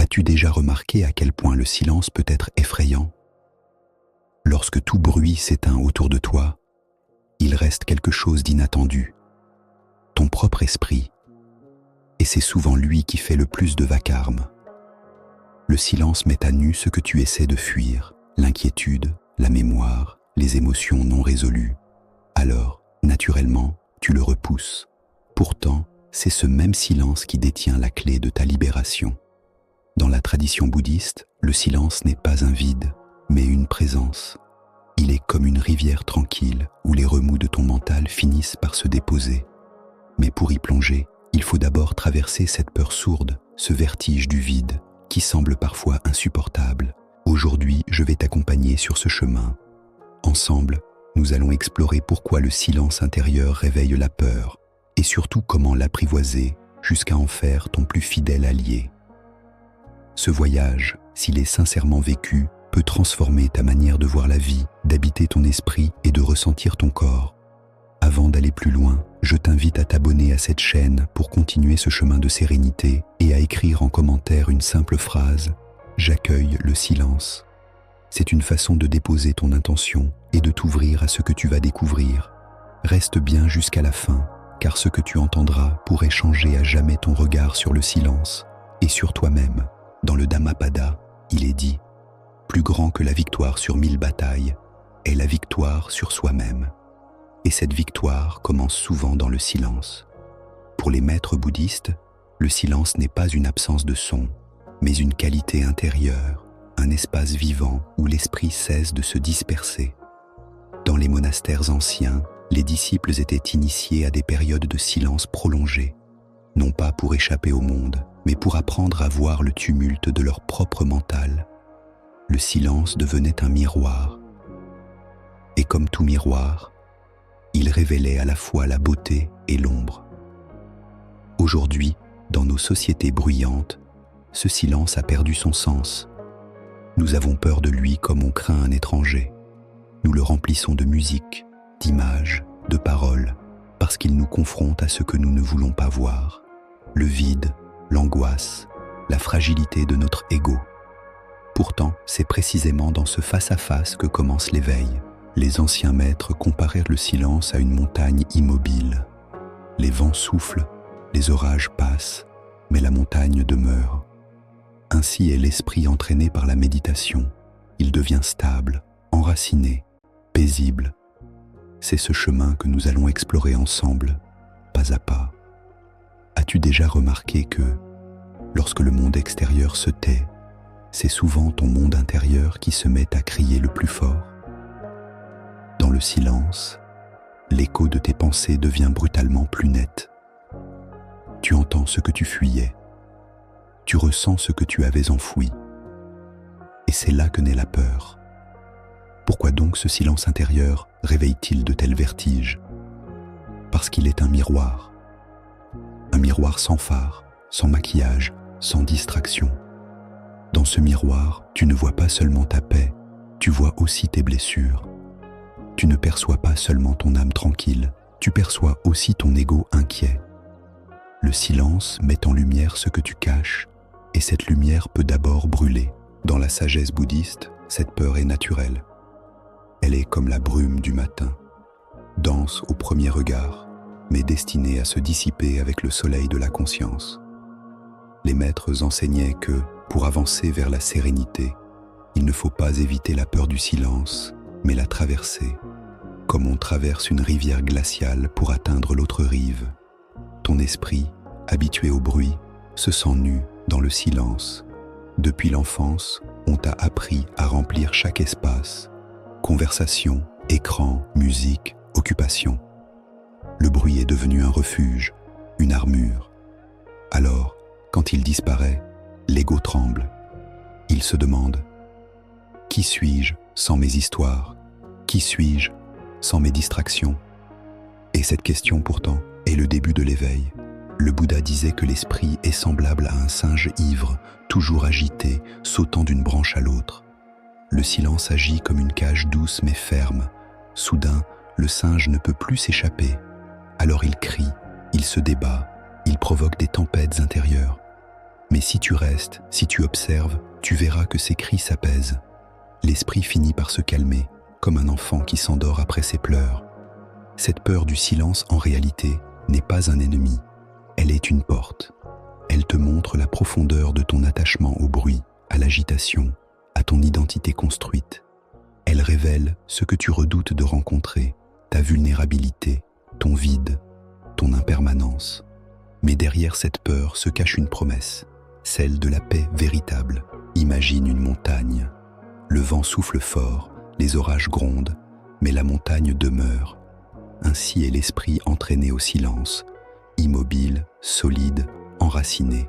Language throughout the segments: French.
As-tu déjà remarqué à quel point le silence peut être effrayant? Lorsque tout bruit s'éteint autour de toi, il reste quelque chose d'inattendu, ton propre esprit, et c'est souvent lui qui fait le plus de vacarme. Le silence met à nu ce que tu essaies de fuir, l'inquiétude, la mémoire, les émotions non résolues. Alors, naturellement, tu le repousses. Pourtant, c'est ce même silence qui détient la clé de ta libération. Dans la tradition bouddhiste, le silence n'est pas un vide, mais une présence. Il est comme une rivière tranquille où les remous de ton mental finissent par se déposer. Mais pour y plonger, il faut d'abord traverser cette peur sourde, ce vertige du vide, qui semble parfois insupportable. Aujourd'hui, je vais t'accompagner sur ce chemin. Ensemble, nous allons explorer pourquoi le silence intérieur réveille la peur, et surtout comment l'apprivoiser jusqu'à en faire ton plus fidèle allié. Ce voyage, s'il est sincèrement vécu, peut transformer ta manière de voir la vie, d'habiter ton esprit et de ressentir ton corps. Avant d'aller plus loin, je t'invite à t'abonner à cette chaîne pour continuer ce chemin de sérénité et à écrire en commentaire une simple phrase « J'accueille le silence ». C'est une façon de déposer ton intention et de t'ouvrir à ce que tu vas découvrir. Reste bien jusqu'à la fin, car ce que tu entendras pourrait changer à jamais ton regard sur le silence et sur toi-même. Dans le Dhammapada, il est dit « Plus grand que la victoire sur 1000 batailles est la victoire sur soi-même ». Et cette victoire commence souvent dans le silence. Pour les maîtres bouddhistes, le silence n'est pas une absence de son, mais une qualité intérieure, un espace vivant où l'esprit cesse de se disperser. Dans les monastères anciens, les disciples étaient initiés à des périodes de silence prolongées, non pas pour échapper au monde, mais pour apprendre à voir le tumulte de leur propre mental. Le silence devenait un miroir. Et comme tout miroir, il révélait à la fois la beauté et l'ombre. Aujourd'hui, dans nos sociétés bruyantes, ce silence a perdu son sens. Nous avons peur de lui comme on craint un étranger. Nous le remplissons de musique, d'images, de paroles, parce qu'il nous confronte à ce que nous ne voulons pas voir. Le vide, l'angoisse, la fragilité de notre ego. Pourtant, c'est précisément dans ce face-à-face que commence l'éveil. Les anciens maîtres comparèrent le silence à une montagne immobile. Les vents soufflent, les orages passent, mais la montagne demeure. Ainsi est l'esprit entraîné par la méditation. Il devient stable, enraciné, paisible. C'est ce chemin que nous allons explorer ensemble, pas à pas. As-tu déjà remarqué que, lorsque le monde extérieur se tait, c'est souvent ton monde intérieur qui se met à crier le plus fort? Dans le silence, l'écho de tes pensées devient brutalement plus net. Tu entends ce que tu fuyais. Tu ressens ce que tu avais enfoui. Et c'est là que naît la peur. Pourquoi donc ce silence intérieur réveille-t-il de tels vertiges? Parce qu'il est un miroir. Un miroir sans phare, sans maquillage, sans distraction. Dans ce miroir, tu ne vois pas seulement ta paix, tu vois aussi tes blessures. Tu ne perçois pas seulement ton âme tranquille, tu perçois aussi ton ego inquiet. Le silence met en lumière ce que tu caches, et cette lumière peut d'abord brûler. Dans la sagesse bouddhiste, cette peur est naturelle. Elle est comme la brume du matin, dense au premier regard, mais destinée à se dissiper avec le soleil de la conscience. Les maîtres enseignaient que, pour avancer vers la sérénité, il ne faut pas éviter la peur du silence, mais la traverser, comme on traverse une rivière glaciale pour atteindre l'autre rive. Ton esprit, habitué au bruit, se sent nu dans le silence. Depuis l'enfance, on t'a appris à remplir chaque espace. Conversation, écran, musique, occupation. Le bruit est devenu un refuge, une armure. Alors, quand il disparaît, l'ego tremble. Il se demande « Qui suis-je sans mes histoires? Qui suis-je sans mes distractions ?» Et cette question pourtant est le début de l'éveil. Le Bouddha disait que l'esprit est semblable à un singe ivre, toujours agité, sautant d'une branche à l'autre. Le silence agit comme une cage douce mais ferme. Soudain, le singe ne peut plus s'échapper. Alors il crie, il se débat, il provoque des tempêtes intérieures. Mais si tu restes, si tu observes, tu verras que ces cris s'apaisent. L'esprit finit par se calmer, comme un enfant qui s'endort après ses pleurs. Cette peur du silence, en réalité, n'est pas un ennemi. Elle est une porte. Elle te montre la profondeur de ton attachement au bruit, à l'agitation, à ton identité construite. Elle révèle ce que tu redoutes de rencontrer, ta vulnérabilité, ton vide, ton impermanence. Mais derrière cette peur se cache une promesse, celle de la paix véritable. Imagine une montagne. Le vent souffle fort, les orages grondent, mais la montagne demeure. Ainsi est l'esprit entraîné au silence, immobile, solide, enraciné.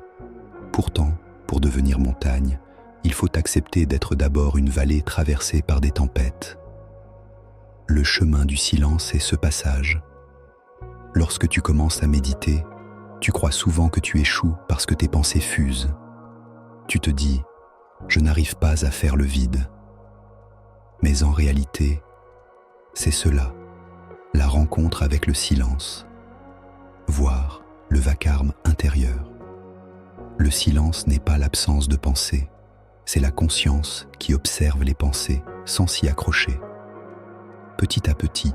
Pourtant, pour devenir montagne, il faut accepter d'être d'abord une vallée traversée par des tempêtes. Le chemin du silence est ce passage. Lorsque tu commences à méditer, tu crois souvent que tu échoues parce que tes pensées fusent. Tu te dis « je n'arrive pas à faire le vide ». Mais en réalité, c'est cela, la rencontre avec le silence, voire le vacarme intérieur. Le silence n'est pas l'absence de pensée, c'est la conscience qui observe les pensées sans s'y accrocher. Petit à petit,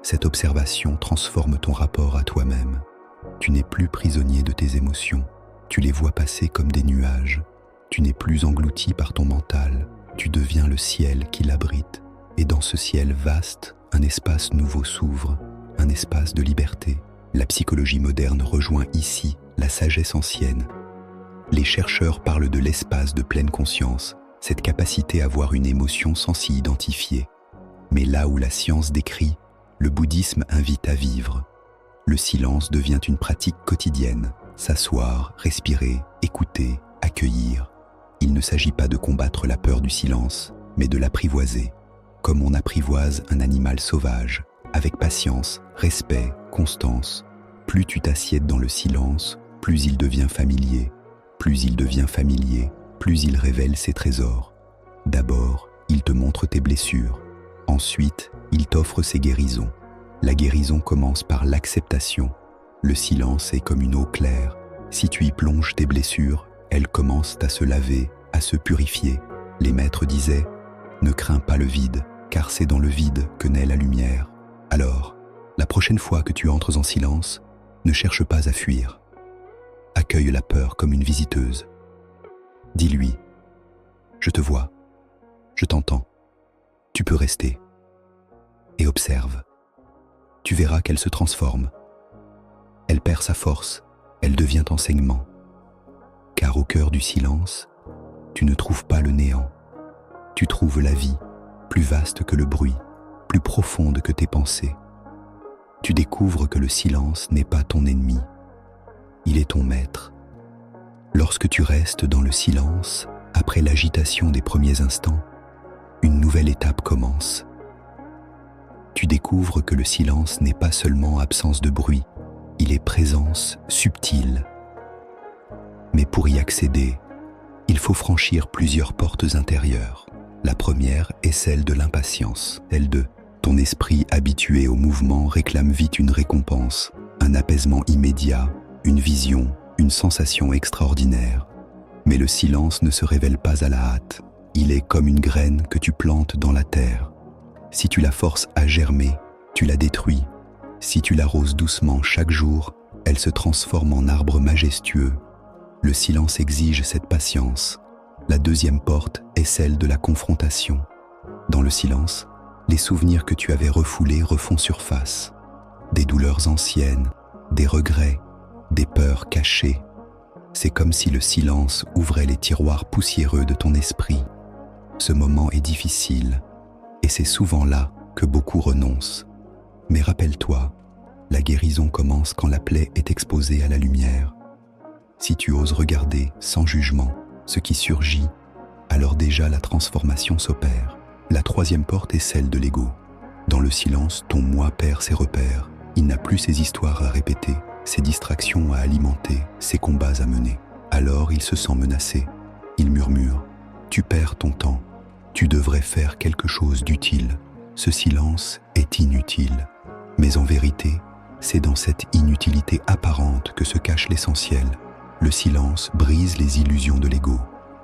cette observation transforme ton rapport à toi-même. Tu n'es plus prisonnier de tes émotions, tu les vois passer comme des nuages. Tu n'es plus englouti par ton mental, tu deviens le ciel qui l'abrite. Et dans ce ciel vaste, un espace nouveau s'ouvre, un espace de liberté. La psychologie moderne rejoint ici la sagesse ancienne. Les chercheurs parlent de l'espace de pleine conscience, cette capacité à voir une émotion sans s'y identifier. Mais là où la science décrit, le bouddhisme invite à vivre. Le silence devient une pratique quotidienne. S'asseoir, respirer, écouter, accueillir. Il ne s'agit pas de combattre la peur du silence, mais de l'apprivoiser, comme on apprivoise un animal sauvage, avec patience, respect, constance. Plus tu t'assieds dans le silence, plus il devient familier. Plus il devient familier, plus il révèle ses trésors. D'abord, il te montre tes blessures. Ensuite, il t'offre ses guérisons. La guérison commence par l'acceptation. Le silence est comme une eau claire. Si tu y plonges tes blessures, elles commencent à se laver, à se purifier. Les maîtres disaient « Ne crains pas le vide, car c'est dans le vide que naît la lumière. » Alors, la prochaine fois que tu entres en silence, ne cherche pas à fuir. Accueille la peur comme une visiteuse. Dis-lui « Je te vois, je t'entends, tu peux rester. » Et observe. Tu verras qu'elle se transforme. Elle perd sa force, elle devient enseignement. Car au cœur du silence, tu ne trouves pas le néant. Tu trouves la vie, plus vaste que le bruit, plus profonde que tes pensées. Tu découvres que le silence n'est pas ton ennemi. Il est ton maître. Lorsque tu restes dans le silence, après l'agitation des premiers instants, une nouvelle étape commence. Tu découvres que le silence n'est pas seulement absence de bruit, il est présence subtile. Mais pour y accéder, il faut franchir plusieurs portes intérieures. La première est celle de l'impatience, celle de ton esprit habitué au mouvement réclame vite une récompense, un apaisement immédiat, une vision, une sensation extraordinaire. Mais le silence ne se révèle pas à la hâte. Il est comme une graine que tu plantes dans la terre. Si tu la forces à germer, tu la détruis. Si tu l'arroses doucement chaque jour, elle se transforme en arbre majestueux. Le silence exige cette patience. La deuxième porte est celle de la confrontation. Dans le silence, les souvenirs que tu avais refoulés refont surface. Des douleurs anciennes, des regrets, des peurs cachées. C'est comme si le silence ouvrait les tiroirs poussiéreux de ton esprit. Ce moment est difficile, et c'est souvent là que beaucoup renoncent. Mais rappelle-toi, la guérison commence quand la plaie est exposée à la lumière. Si tu oses regarder sans jugement ce qui surgit, alors déjà la transformation s'opère. La troisième porte est celle de l'ego. Dans le silence, ton moi perd ses repères. Il n'a plus ses histoires à répéter, ses distractions à alimenter, ses combats à mener. Alors il se sent menacé. Il murmure « Tu perds ton temps. Tu devrais faire quelque chose d'utile. » Ce silence est inutile. Mais en vérité, c'est dans cette inutilité apparente que se cache l'essentiel. Le silence brise les illusions de l'ego,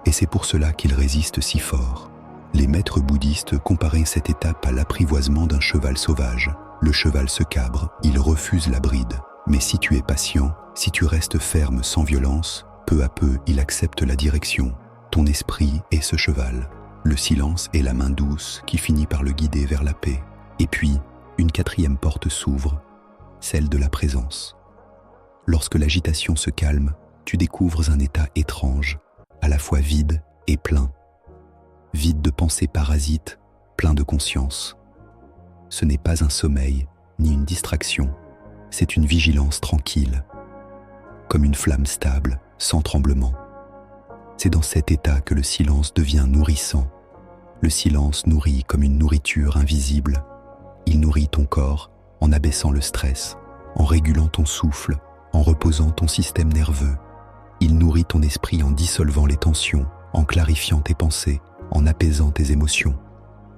et c'est pour cela qu'il résiste si fort. Les maîtres bouddhistes comparaient cette étape à l'apprivoisement d'un cheval sauvage. Le cheval se cabre, il refuse la bride. Mais si tu es patient, si tu restes ferme sans violence, peu à peu il accepte la direction. Ton esprit est ce cheval. Le silence est la main douce qui finit par le guider vers la paix. Et puis, une quatrième porte s'ouvre, celle de la présence. Lorsque l'agitation se calme, tu découvres un état étrange, à la fois vide et plein. Vide de pensées parasites, plein de conscience. Ce n'est pas un sommeil, ni une distraction, c'est une vigilance tranquille, comme une flamme stable, sans tremblement. C'est dans cet état que le silence devient nourrissant. Le silence nourrit comme une nourriture invisible. Il nourrit ton corps en abaissant le stress, en régulant ton souffle, en reposant ton système nerveux. Il nourrit ton esprit en dissolvant les tensions, en clarifiant tes pensées, en apaisant tes émotions.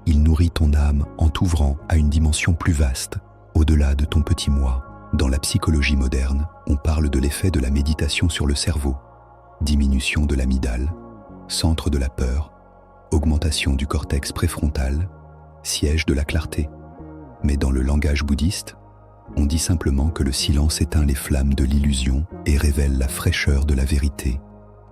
Il nourrit ton âme en t'ouvrant à une dimension plus vaste, au-delà de ton petit moi. Dans la psychologie moderne, on parle de l'effet de la méditation sur le cerveau. Diminution de l'amygdale, centre de la peur, augmentation du cortex préfrontal, siège de la clarté. Mais dans le langage bouddhiste, on dit simplement que le silence éteint les flammes de l'illusion et révèle la fraîcheur de la vérité.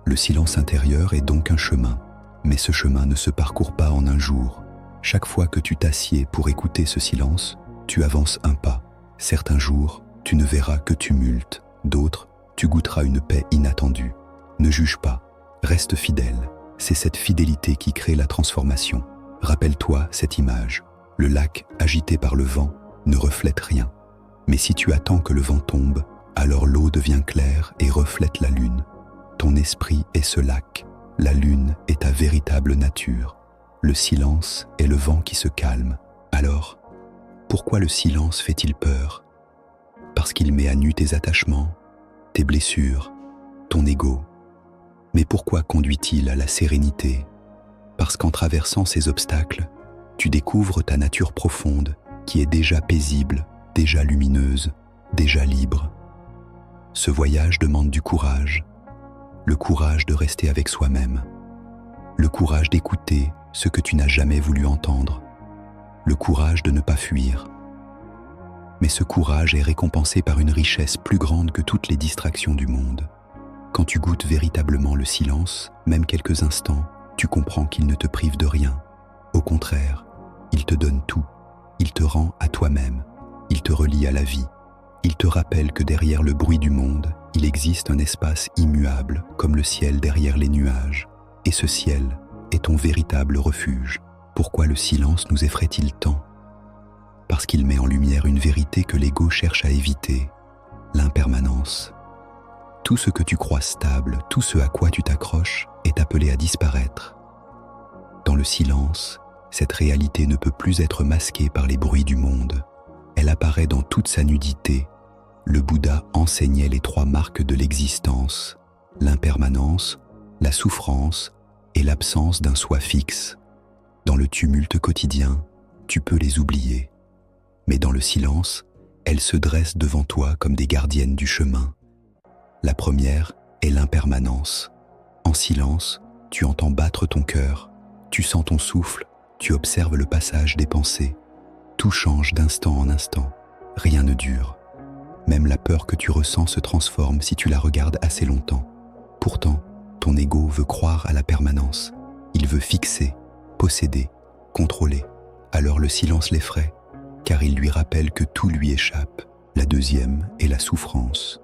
Le silence intérieur est donc un chemin, mais ce chemin ne se parcourt pas en un jour. Chaque fois que tu t'assieds pour écouter ce silence, tu avances un pas. Certains jours, tu ne verras que tumulte, d'autres, tu goûteras une paix inattendue. Ne juge pas, reste fidèle. C'est cette fidélité qui crée la transformation. Rappelle-toi cette image. Le lac, agité par le vent, ne reflète rien. Mais si tu attends que le vent tombe, alors l'eau devient claire et reflète la lune. Ton esprit est ce lac. La lune est ta véritable nature. Le silence est le vent qui se calme. Alors, pourquoi le silence fait-il peur? Parce qu'il met à nu tes attachements, tes blessures, ton ego. Mais pourquoi conduit-il à la sérénité? Parce qu'en traversant ces obstacles, tu découvres ta nature profonde qui est déjà paisible, déjà lumineuse, déjà libre. Ce voyage demande du courage, le courage de rester avec soi-même, le courage d'écouter ce que tu n'as jamais voulu entendre, le courage de ne pas fuir. Mais ce courage est récompensé par une richesse plus grande que toutes les distractions du monde. Quand tu goûtes véritablement le silence, même quelques instants, tu comprends qu'il ne te prive de rien. Au contraire, il te donne tout. Il te rend à toi-même. Il te relie à la vie. Il te rappelle que derrière le bruit du monde, il existe un espace immuable, comme le ciel derrière les nuages. Et ce ciel est ton véritable refuge. Pourquoi le silence nous effraie-t-il tant? Parce qu'il met en lumière une vérité que l'ego cherche à éviter, l'impermanence. Tout ce que tu crois stable, tout ce à quoi tu t'accroches, est appelé à disparaître. Dans le silence, cette réalité ne peut plus être masquée par les bruits du monde. Elle apparaît dans toute sa nudité. Le Bouddha enseignait les 3 marques de l'existence, l'impermanence, la souffrance et l'absence d'un soi fixe. Dans le tumulte quotidien, tu peux les oublier. Mais dans le silence, elles se dressent devant toi comme des gardiennes du chemin. La première est l'impermanence. En silence, tu entends battre ton cœur, tu sens ton souffle, tu observes le passage des pensées. Tout change d'instant en instant, rien ne dure. Même la peur que tu ressens se transforme si tu la regardes assez longtemps. Pourtant, ton ego veut croire à la permanence. Il veut fixer, posséder, contrôler. Alors le silence l'effraie, car il lui rappelle que tout lui échappe. La deuxième est la souffrance.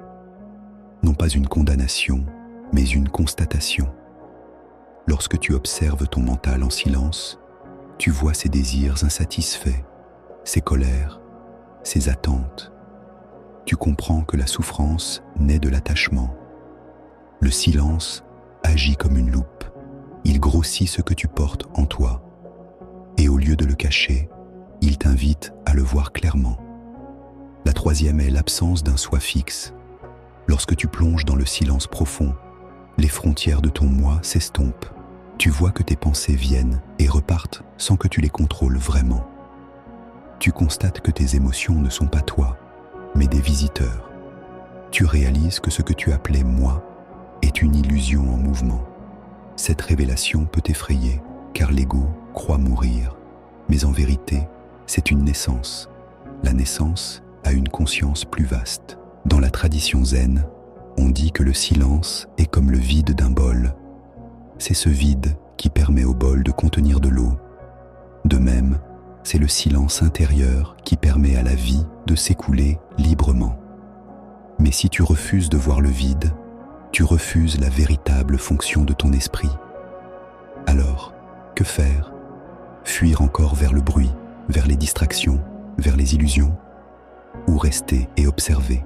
Non pas une condamnation, mais une constatation. Lorsque tu observes ton mental en silence, tu vois ses désirs insatisfaits, ses colères, ses attentes. Tu comprends que la souffrance naît de l'attachement. Le silence agit comme une loupe. Il grossit ce que tu portes en toi. Et au lieu de le cacher, il t'invite à le voir clairement. La troisième est l'absence d'un soi fixe. Lorsque tu plonges dans le silence profond, les frontières de ton moi s'estompent. Tu vois que tes pensées viennent et repartent sans que tu les contrôles vraiment. Tu constates que tes émotions ne sont pas toi, mais des visiteurs. Tu réalises que ce que tu appelais moi est une illusion en mouvement. Cette révélation peut effrayer, car l'ego croit mourir. Mais en vérité, c'est une naissance. La naissance a une conscience plus vaste. Dans la tradition zen, on dit que le silence est comme le vide d'un bol. C'est ce vide qui permet au bol de contenir de l'eau. De même, c'est le silence intérieur qui permet à la vie de s'écouler librement. Mais si tu refuses de voir le vide, tu refuses la véritable fonction de ton esprit. Alors, que faire? Fuir encore vers le bruit, vers les distractions, vers les illusions, ou rester et observer?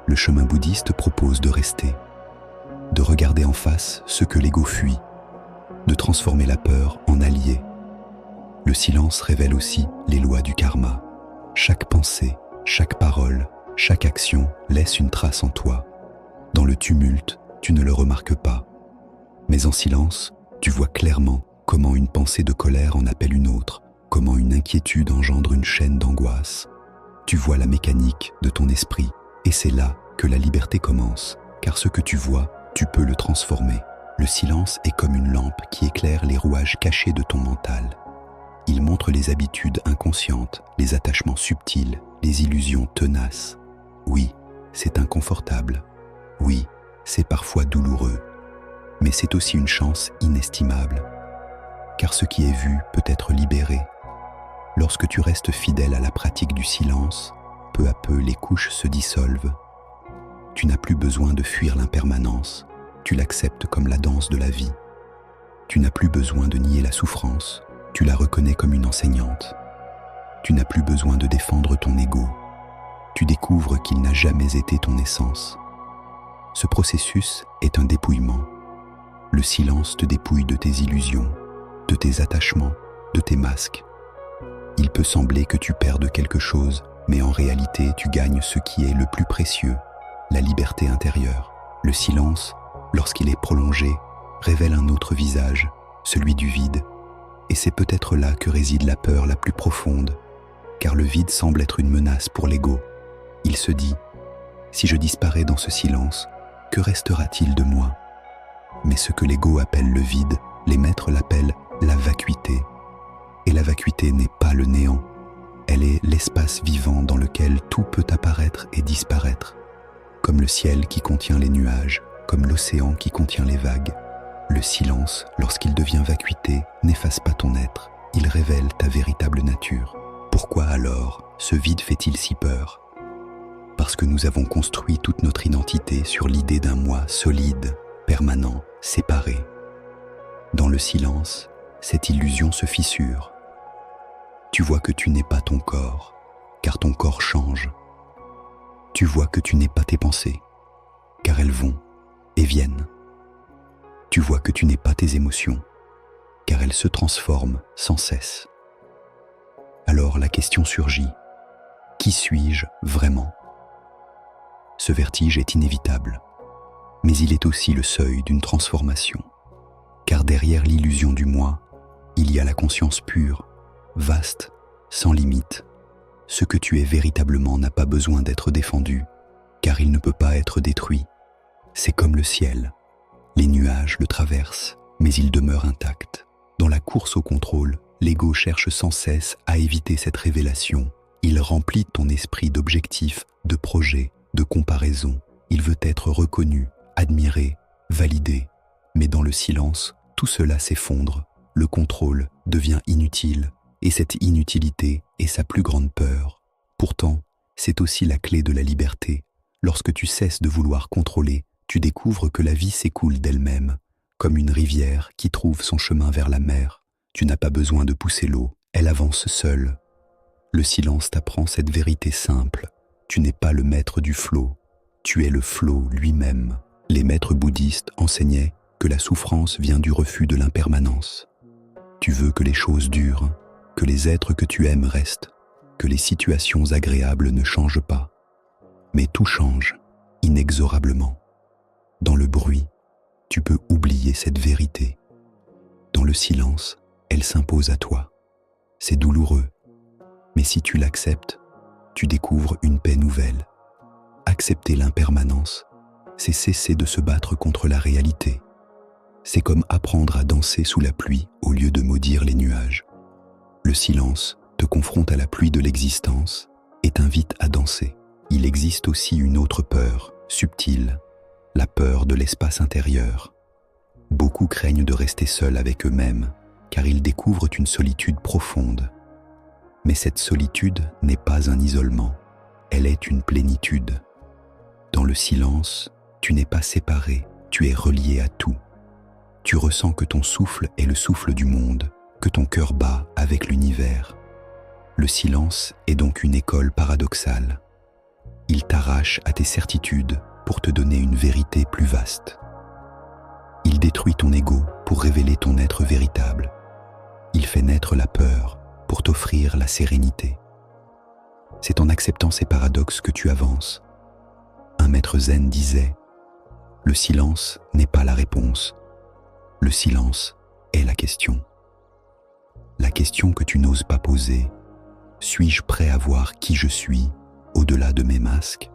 Le chemin bouddhiste propose de rester, de regarder en face ce que l'ego fuit, de transformer la peur en allié. Le silence révèle aussi les lois du karma. Chaque pensée, chaque parole, chaque action laisse une trace en toi. Dans le tumulte, tu ne le remarques pas. Mais en silence, tu vois clairement comment une pensée de colère en appelle une autre, comment une inquiétude engendre une chaîne d'angoisse. Tu vois la mécanique de ton esprit, et c'est là que la liberté commence, car ce que tu vois, tu peux le transformer. Le silence est comme une lampe qui éclaire les rouages cachés de ton mental. Il montre les habitudes inconscientes, les attachements subtils, les illusions tenaces. Oui, c'est inconfortable. Oui, c'est parfois douloureux. Mais c'est aussi une chance inestimable. Car ce qui est vu peut être libéré. Lorsque tu restes fidèle à la pratique du silence, peu à peu les couches se dissolvent. Tu n'as plus besoin de fuir l'impermanence, tu l'acceptes comme la danse de la vie. Tu n'as plus besoin de nier la souffrance, tu la reconnais comme une enseignante. Tu n'as plus besoin de défendre ton ego. Tu découvres qu'il n'a jamais été ton essence. Ce processus est un dépouillement. Le silence te dépouille de tes illusions, de tes attachements, de tes masques. Il peut sembler que tu perdes quelque chose, mais en réalité tu gagnes ce qui est le plus précieux, la liberté intérieure. Le silence, lorsqu'il est prolongé, révèle un autre visage, celui du vide. Et c'est peut-être là que réside la peur la plus profonde, car le vide semble être une menace pour l'ego. Il se dit, si je disparais dans ce silence, que restera-t-il de moi? Mais ce que l'ego appelle le vide, les maîtres l'appellent la vacuité. Et la vacuité n'est pas le néant, elle est l'espace vivant dans lequel tout peut apparaître et disparaître, comme le ciel qui contient les nuages, comme l'océan qui contient les vagues. Le silence, lorsqu'il devient vacuité, n'efface pas ton être, il révèle ta véritable nature. Pourquoi alors ce vide fait-il si peur? Parce que nous avons construit toute notre identité sur l'idée d'un moi solide, permanent, séparé. Dans le silence, cette illusion se fissure. Tu vois que tu n'es pas ton corps, car ton corps change. Tu vois que tu n'es pas tes pensées, car elles vont et viennent. Tu vois que tu n'es pas tes émotions, car elles se transforment sans cesse. Alors la question surgit, qui suis-je vraiment? Ce vertige est inévitable, mais il est aussi le seuil d'une transformation. Car derrière l'illusion du moi, il y a la conscience pure, vaste, sans limite. Ce que tu es véritablement n'a pas besoin d'être défendu, car il ne peut pas être détruit. C'est comme le ciel. Les nuages le traversent, mais il demeure intact. Dans la course au contrôle, l'ego cherche sans cesse à éviter cette révélation. Il remplit ton esprit d'objectifs, de projets, de comparaisons. Il veut être reconnu, admiré, validé. Mais dans le silence, tout cela s'effondre. Le contrôle devient inutile, et cette inutilité est sa plus grande peur. Pourtant, c'est aussi la clé de la liberté. Lorsque tu cesses de vouloir contrôler, tu découvres que la vie s'écoule d'elle-même, comme une rivière qui trouve son chemin vers la mer. Tu n'as pas besoin de pousser l'eau, elle avance seule. Le silence t'apprend cette vérité simple. Tu n'es pas le maître du flot, tu es le flot lui-même. Les maîtres bouddhistes enseignaient que la souffrance vient du refus de l'impermanence. Tu veux que les choses durent, que les êtres que tu aimes restent, que les situations agréables ne changent pas. Mais tout change, inexorablement. Dans le bruit, tu peux oublier cette vérité. Dans le silence, elle s'impose à toi. C'est douloureux, mais si tu l'acceptes, tu découvres une paix nouvelle. Accepter l'impermanence, c'est cesser de se battre contre la réalité. C'est comme apprendre à danser sous la pluie au lieu de maudire les nuages. Le silence te confronte à la pluie de l'existence et t'invite à danser. Il existe aussi une autre peur, subtile, la peur de l'espace intérieur. Beaucoup craignent de rester seuls avec eux-mêmes, car ils découvrent une solitude profonde. Mais cette solitude n'est pas un isolement, elle est une plénitude. Dans le silence, tu n'es pas séparé, tu es relié à tout. Tu ressens que ton souffle est le souffle du monde, que ton cœur bat avec l'univers. Le silence est donc une école paradoxale. Il t'arrache à tes certitudes pour te donner une vérité plus vaste. Il détruit ton ego pour révéler ton être véritable. Il fait naître la peur pour t'offrir la sérénité. C'est en acceptant ces paradoxes que tu avances. Un maître zen disait « Le silence n'est pas la réponse. Le silence est la question. » La question que tu n'oses pas poser, suis-je prêt à voir qui je suis au-delà de mes masques?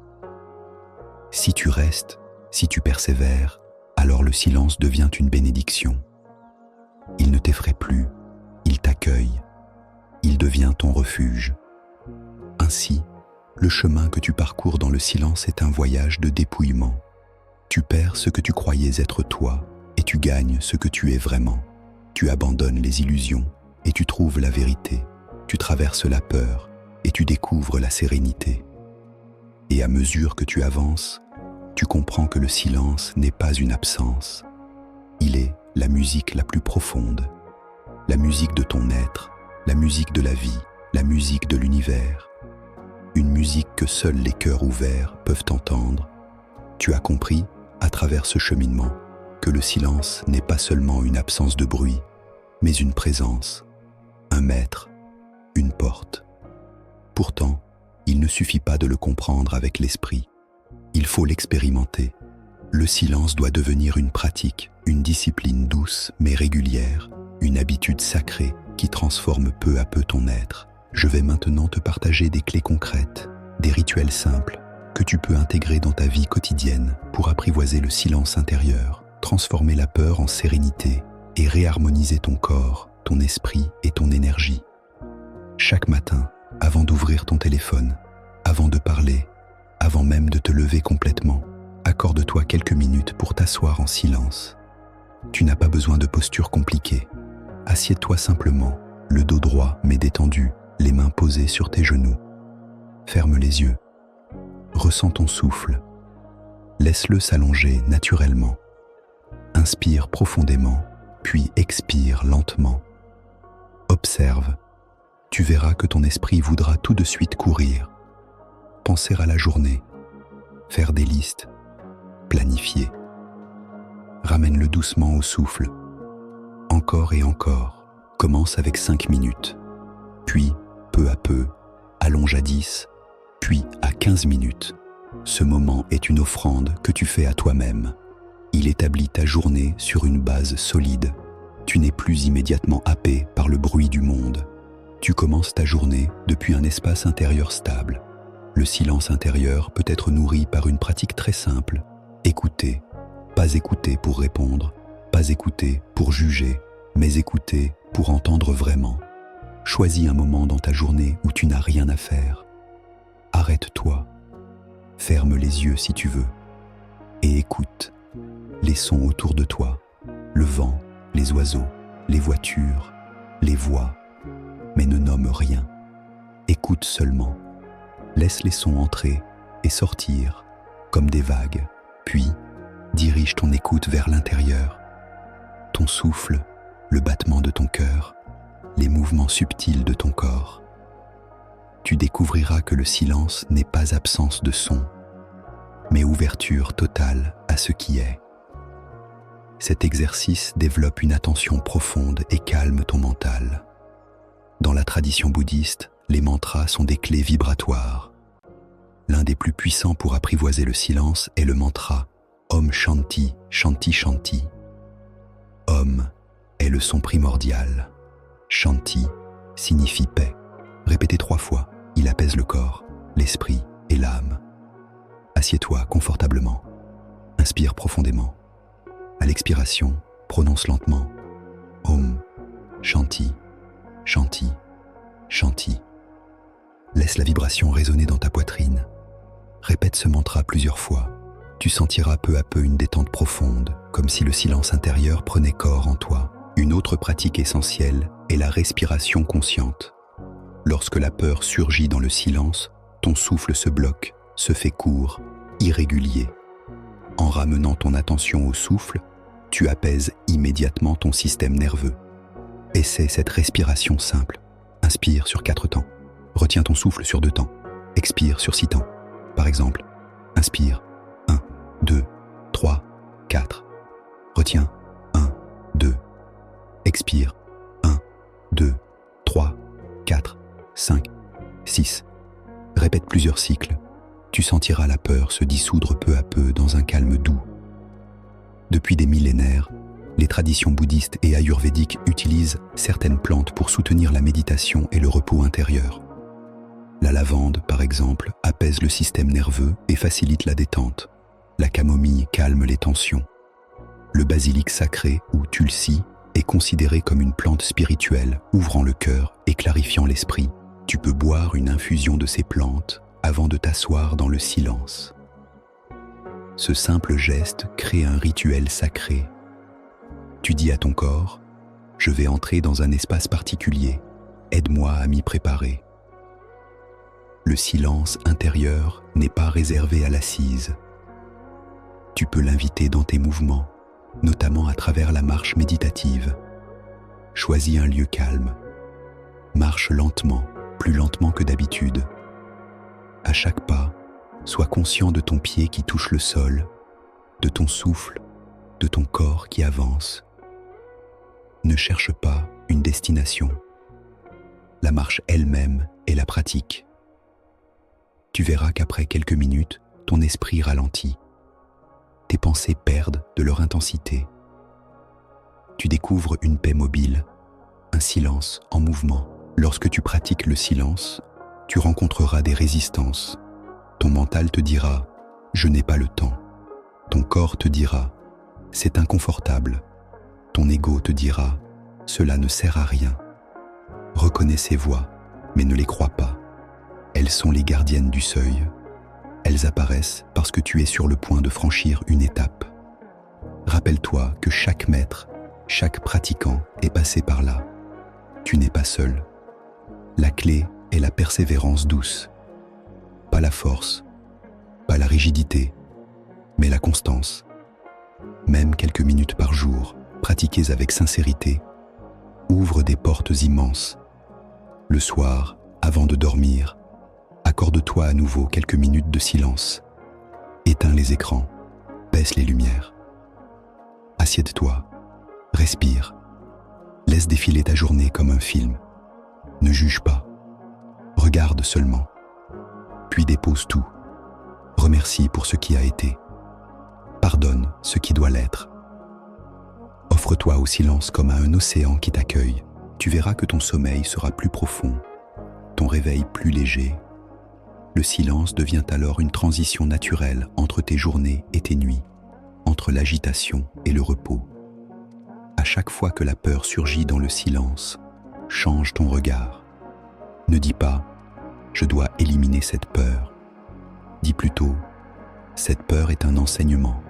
Si tu restes, si tu persévères, alors le silence devient une bénédiction. Il ne t'effraie plus, il t'accueille, il devient ton refuge. Ainsi, le chemin que tu parcours dans le silence est un voyage de dépouillement. Tu perds ce que tu croyais être toi et tu gagnes ce que tu es vraiment. Tu abandonnes les illusions et tu trouves la vérité. Tu traverses la peur et tu découvres la sérénité. Et à mesure que tu avances, tu comprends que le silence n'est pas une absence. Il est la musique la plus profonde, la musique de ton être, la musique de la vie, la musique de l'univers. Une musique que seuls les cœurs ouverts peuvent entendre. Tu as compris, à travers ce cheminement, que le silence n'est pas seulement une absence de bruit, mais une présence, un maître, une porte. Pourtant, il ne suffit pas de le comprendre avec l'esprit. Il faut l'expérimenter. Le silence doit devenir une pratique, une discipline douce mais régulière, une habitude sacrée qui transforme peu à peu ton être. Je vais maintenant te partager des clés concrètes, des rituels simples que tu peux intégrer dans ta vie quotidienne pour apprivoiser le silence intérieur, transformer la peur en sérénité et réharmoniser ton corps, ton esprit et ton énergie. Chaque matin, avant d'ouvrir ton téléphone, avant de parler, avant même de te lever complètement, accorde-toi quelques minutes pour t'asseoir en silence. Tu n'as pas besoin de posture compliquée. Assieds-toi simplement, le dos droit mais détendu, les mains posées sur tes genoux. Ferme les yeux. Ressens ton souffle. Laisse-le s'allonger naturellement. Inspire profondément, puis expire lentement. Observe. Tu verras que ton esprit voudra tout de suite courir. Penser à la journée, faire des listes, planifier. Ramène-le doucement au souffle. Encore et encore. Commence avec 5 minutes. Puis, peu à peu, allonge à 10, puis à 15 minutes. Ce moment est une offrande que tu fais à toi-même. Il établit ta journée sur une base solide. Tu n'es plus immédiatement happé par le bruit du monde. Tu commences ta journée depuis un espace intérieur stable. Le silence intérieur peut être nourri par une pratique très simple. Écouter. Pas écouter pour répondre, pas écouter pour juger, mais écouter pour entendre vraiment. Choisis un moment dans ta journée où tu n'as rien à faire. Arrête-toi. Ferme les yeux si tu veux. Et écoute les sons autour de toi, le vent, les oiseaux, les voitures, les voix, mais ne nomme rien. Écoute seulement. Laisse les sons entrer et sortir comme des vagues, puis dirige ton écoute vers l'intérieur. Ton souffle, le battement de ton cœur, les mouvements subtils de ton corps. Tu découvriras que le silence n'est pas absence de son, mais ouverture totale à ce qui est. Cet exercice développe une attention profonde et calme ton mental. Dans la tradition bouddhiste, les mantras sont des clés vibratoires. L'un des plus puissants pour apprivoiser le silence est le mantra Om Shanti, Shanti Shanti. Om est le son primordial. Shanti signifie paix. Répétez 3 fois, il apaise le corps, l'esprit et l'âme. Assieds-toi confortablement. Inspire profondément. À l'expiration, prononce lentement Om Shanti, Shanti, Shanti. Laisse la vibration résonner dans ta poitrine. Répète ce mantra plusieurs fois. Tu sentiras peu à peu une détente profonde, comme si le silence intérieur prenait corps en toi. Une autre pratique essentielle est la respiration consciente. Lorsque la peur surgit dans le silence, ton souffle se bloque, se fait court, irrégulier. En ramenant ton attention au souffle, tu apaises immédiatement ton système nerveux. Essaie cette respiration simple. Inspire sur 4 temps. Retiens ton souffle sur 2 temps. Expire sur 6 temps. Par exemple, inspire 1, 2, 3, 4. Retiens 1, 2. Expire 1, 2, 3, 4, 5, 6. Répète plusieurs cycles. Tu sentiras la peur se dissoudre peu à peu dans un calme doux. Depuis des millénaires, les traditions bouddhistes et ayurvédiques utilisent certaines plantes pour soutenir la méditation et le repos intérieur. La lavande, par exemple, apaise le système nerveux et facilite la détente. La camomille calme les tensions. Le basilic sacré, ou tulsi, est considéré comme une plante spirituelle, ouvrant le cœur et clarifiant l'esprit. Tu peux boire une infusion de ces plantes avant de t'asseoir dans le silence. Ce simple geste crée un rituel sacré. Tu dis à ton corps, « Je vais entrer dans un espace particulier, aide-moi à m'y préparer. » Le silence intérieur n'est pas réservé à l'assise. Tu peux l'inviter dans tes mouvements, notamment à travers la marche méditative. Choisis un lieu calme. Marche lentement, plus lentement que d'habitude. À chaque pas, sois conscient de ton pied qui touche le sol, de ton souffle, de ton corps qui avance. Ne cherche pas une destination. La marche elle-même est la pratique. Tu verras qu'après quelques minutes, ton esprit ralentit. Tes pensées perdent de leur intensité. Tu découvres une paix mobile, un silence en mouvement. Lorsque tu pratiques le silence, tu rencontreras des résistances. Ton mental te dira « Je n'ai pas le temps ». Ton corps te dira « C'est inconfortable ». Ton ego te dira « Cela ne sert à rien ». Reconnais ces voix, mais ne les crois pas. Elles sont les gardiennes du seuil. Elles apparaissent parce que tu es sur le point de franchir une étape. Rappelle-toi que chaque maître, chaque pratiquant est passé par là. Tu n'es pas seul. La clé est la persévérance douce. Pas la force, pas la rigidité, mais la constance. Même quelques minutes par jour, pratiquées avec sincérité, ouvrent des portes immenses. Le soir, avant de dormir, accorde-toi à nouveau quelques minutes de silence. Éteins les écrans, baisse les lumières. Assieds-toi, respire. Laisse défiler ta journée comme un film. Ne juge pas. Regarde seulement. Puis dépose tout. Remercie pour ce qui a été. Pardonne ce qui doit l'être. Offre-toi au silence comme à un océan qui t'accueille. Tu verras que ton sommeil sera plus profond, ton réveil plus léger. Le silence devient alors une transition naturelle entre tes journées et tes nuits, entre l'agitation et le repos. À chaque fois que la peur surgit dans le silence, change ton regard. Ne dis pas « Je dois éliminer cette peur ». Dis plutôt « Cette peur est un enseignement ».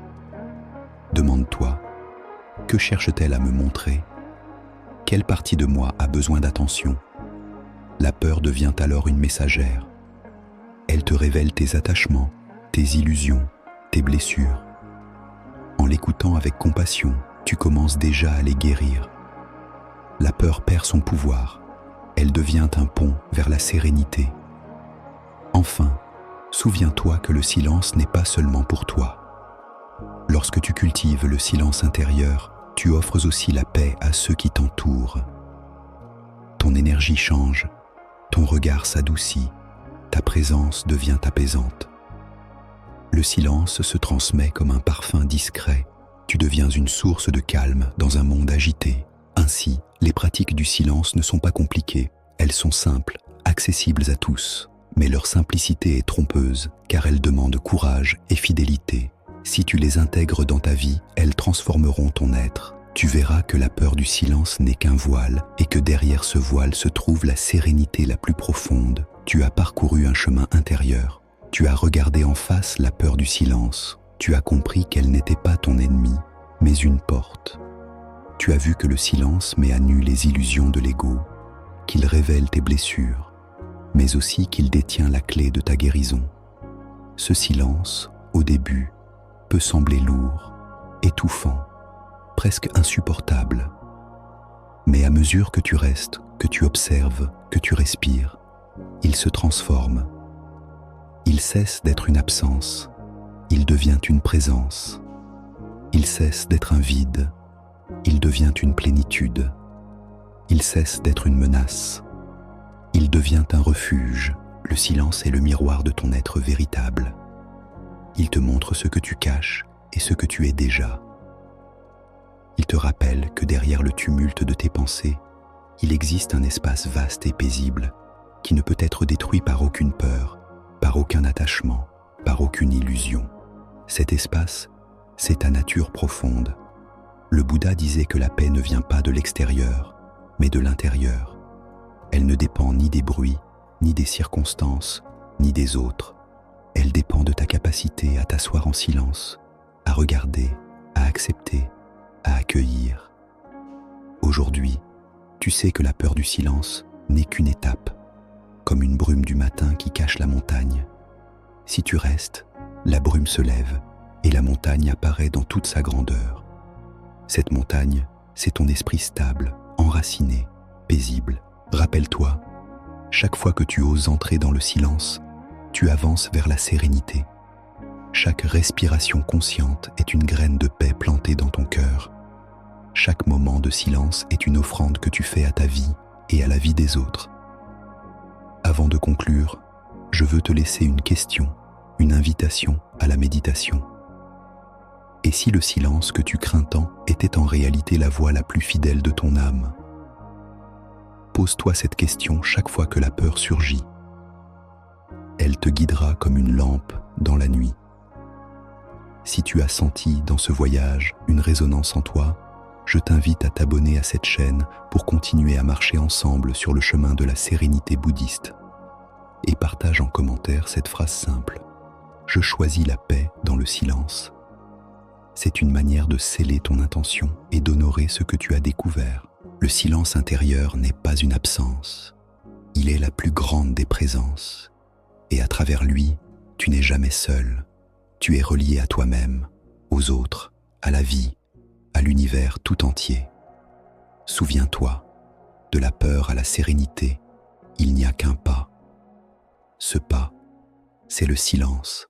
Demande-toi « Que cherche-t-elle à me montrer ? Quelle partie de moi a besoin d'attention ?» La peur devient alors une messagère. Elle te révèle tes attachements, tes illusions, tes blessures. En l'écoutant avec compassion, tu commences déjà à les guérir. La peur perd son pouvoir. Elle devient un pont vers la sérénité. Enfin, souviens-toi que le silence n'est pas seulement pour toi. Lorsque tu cultives le silence intérieur, tu offres aussi la paix à ceux qui t'entourent. Ton énergie change, ton regard s'adoucit, ta présence devient apaisante. Le silence se transmet comme un parfum discret. Tu deviens une source de calme dans un monde agité. Ainsi, les pratiques du silence ne sont pas compliquées. Elles sont simples, accessibles à tous. Mais leur simplicité est trompeuse, car elle demande courage et fidélité. Si tu les intègres dans ta vie, elles transformeront ton être. Tu verras que la peur du silence n'est qu'un voile et que derrière ce voile se trouve la sérénité la plus profonde. Tu as parcouru un chemin intérieur. Tu as regardé en face la peur du silence. Tu as compris qu'elle n'était pas ton ennemi, mais une porte. Tu as vu que le silence met à nu les illusions de l'ego, qu'il révèle tes blessures, mais aussi qu'il détient la clé de ta guérison. Ce silence, au début, peut sembler lourd, étouffant, presque insupportable. Mais à mesure que tu restes, que tu observes, que tu respires, il se transforme. Il cesse d'être une absence, il devient une présence. Il cesse d'être un vide, il devient une plénitude. Il cesse d'être une menace, il devient un refuge. Le silence est le miroir de ton être véritable. Il te montre ce que tu caches et ce que tu es déjà. Il te rappelle que derrière le tumulte de tes pensées, il existe un espace vaste et paisible qui ne peut être détruit par aucune peur, par aucun attachement, par aucune illusion. Cet espace, c'est ta nature profonde. Le Bouddha disait que la paix ne vient pas de l'extérieur, mais de l'intérieur. Elle ne dépend ni des bruits, ni des circonstances, ni des autres. Elle dépend de ta capacité à t'asseoir en silence, à regarder, à accepter, à accueillir. Aujourd'hui, tu sais que la peur du silence n'est qu'une étape, comme une brume du matin qui cache la montagne. Si tu restes, la brume se lève et la montagne apparaît dans toute sa grandeur. Cette montagne, c'est ton esprit stable, enraciné, paisible. Rappelle-toi, chaque fois que tu oses entrer dans le silence, tu avances vers la sérénité. Chaque respiration consciente est une graine de paix plantée dans ton cœur. Chaque moment de silence est une offrande que tu fais à ta vie et à la vie des autres. Avant de conclure, je veux te laisser une question, une invitation à la méditation. Et si le silence que tu crains tant était en réalité la voix la plus fidèle de ton âme? Pose-toi cette question chaque fois que la peur surgit. Elle te guidera comme une lampe dans la nuit. Si tu as senti dans ce voyage une résonance en toi, je t'invite à t'abonner à cette chaîne pour continuer à marcher ensemble sur le chemin de la sérénité bouddhiste. Et partage en commentaire cette phrase simple. Je choisis la paix dans le silence. C'est une manière de sceller ton intention et d'honorer ce que tu as découvert. Le silence intérieur n'est pas une absence. Il est la plus grande des présences. Et à travers lui, tu n'es jamais seul. Tu es relié à toi-même, aux autres, à la vie, à l'univers tout entier. Souviens-toi, de la peur à la sérénité, il n'y a qu'un pas. Ce pas, c'est le silence.